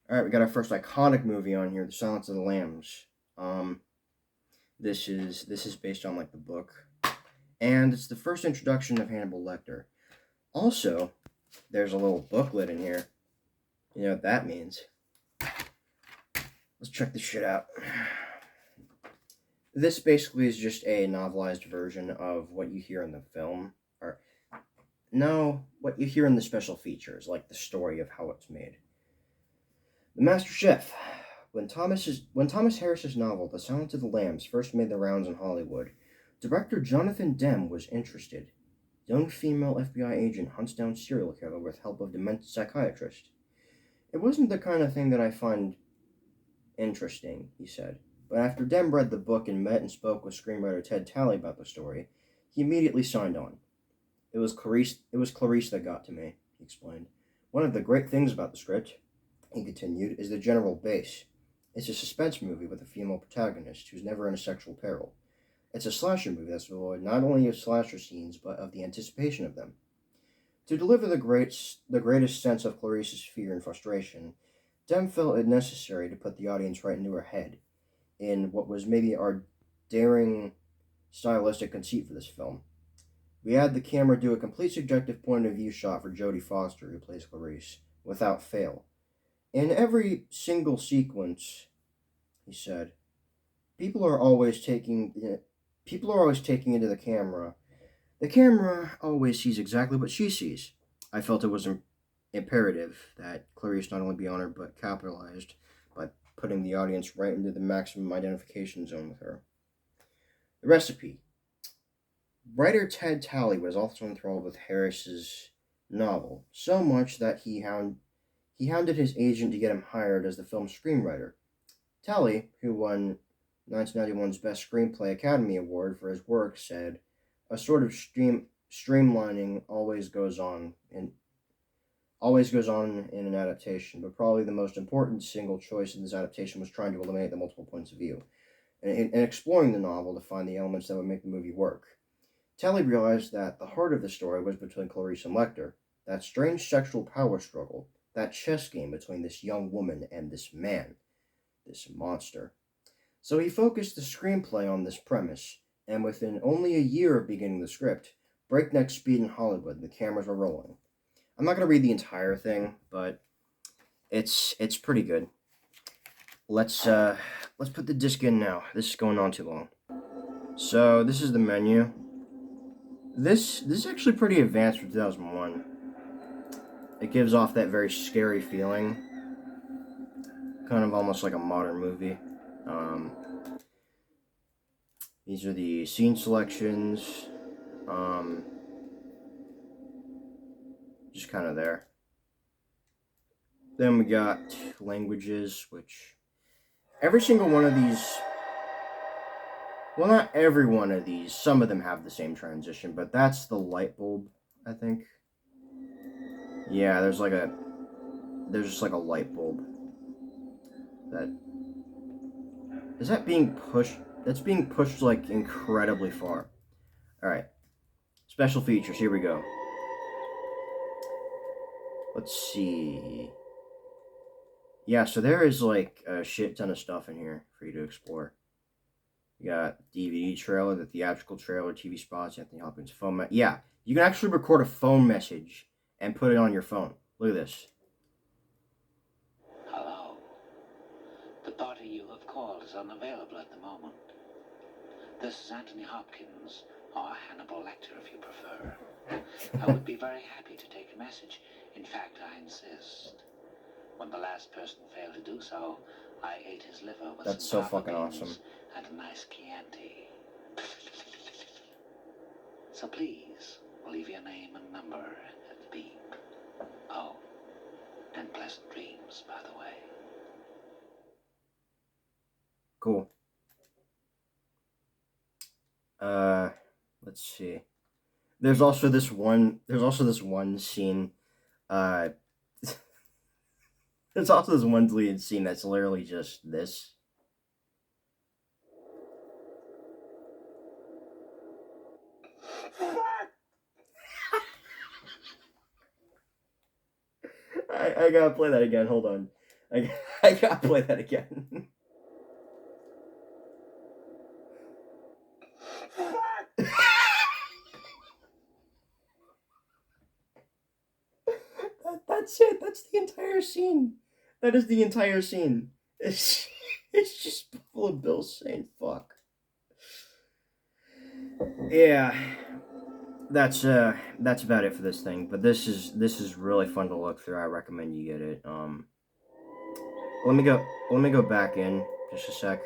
All right, we got our first iconic movie on here, The Silence of the Lambs. Um, this is based on like the book, and it's the first introduction of Hannibal Lecter. Also, there's a little booklet in here. You know what that means? Let's check this shit out. This basically is just a novelized version of what you hear in the film, or no, what you hear in the special features, like the story of how it's made. The Master Chef. When Thomas Harris's novel *The Silence of the Lambs* first made the rounds in Hollywood, director Jonathan Demme was interested. Young female FBI agent hunts down serial killer with help of demented psychiatrist. It wasn't the kind of thing that I find interesting, he said. But after Demme read the book and met and spoke with screenwriter Ted Talley about the story, he immediately signed on. It was Clarice that got to me, he explained. One of the great things about the script, he continued, is the general base. It's a suspense movie with a female protagonist who's never in a sexual peril. It's a slasher movie that's devoid not only of slasher scenes, but of the anticipation of them. To deliver the greatest sense of Clarice's fear and frustration, Dem felt it necessary to put the audience right into her head in what was maybe our daring stylistic conceit for this film. We had the camera do a complete subjective point of view shot for Jodie Foster, who plays Clarice, without fail. In every single sequence, he said, people are always taking people are always taking into the camera. The camera always sees exactly what she sees. I felt it was imperative that Clarice not only be honored but capitalized by putting the audience right into the maximum identification zone with her. The recipe. Writer Ted Talley was also enthralled with Harris's novel, so much that he hounded his agent to get him hired as the film's screenwriter. Talley, who won 1991's Best Screenplay Academy Award for his work, said, "A sort of streamlining always goes on in an adaptation, but probably the most important single choice in this adaptation was trying to eliminate the multiple points of view, and exploring the novel to find the elements that would make the movie work. Talley realized that the heart of the story was between Clarice and Lecter, that strange sexual power struggle, that chess game between this young woman and this man, this monster. So he focused the screenplay on this premise, and within only a year of beginning the script, breakneck speed in Hollywood, the cameras were rolling. I'm not going to read the entire thing, but it's pretty good. Let's put the disc in now. This is going on too long. So this is the menu. This is actually pretty advanced for 2001. It gives off that very scary feeling, kind of almost like a modern movie. Um, these are the scene selections, um, just kind of there. Then we got languages, which every single one of these, well, not every one of these, some of them have the same transition, but that's the light bulb, I think. Yeah, there's just like a light bulb that is that being pushed. That's being pushed like incredibly far. All right, special features. Here we go. Let's see. Yeah, so there is like a shit ton of stuff in here for you to explore. You got DVD trailer, the theatrical trailer, TV spots, Anthony Hopkins phone. Yeah, you can actually record a phone message and put it on your phone. Look at this. Hello. The party you have called is unavailable at the moment. This is Anthony Hopkins, or Hannibal Lecter if you prefer. I would be very happy to take a message. In fact, I insist. When the last person failed to do so, I ate his liver with That's some so fucking beans awesome. and a nice Chianti. So please, leave your name and number at the beep. Oh, and pleasant dreams, by the way. Cool. Uh, let's see. There's also this one scene. Uh, there's also this one deleted scene that's literally just this. I gotta play that again. Hold on. I gotta play that again. That's it. That's the entire scene. That is the entire scene. It's just Buffalo Bill saying fuck. Yeah, that's about it for this thing. But this is really fun to look through. I recommend you get it. Let me go back in just a sec.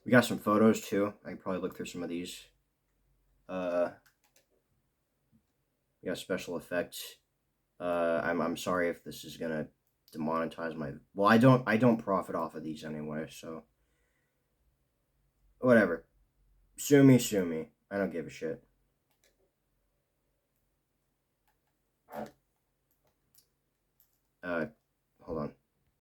We got some photos too. I can probably look through some of these. Uh, we got special effects. I'm sorry if this is gonna demonetize my. Well, I don't profit off of these anyway, so whatever. Sue me, sue me. I don't give a shit. Uh, hold on.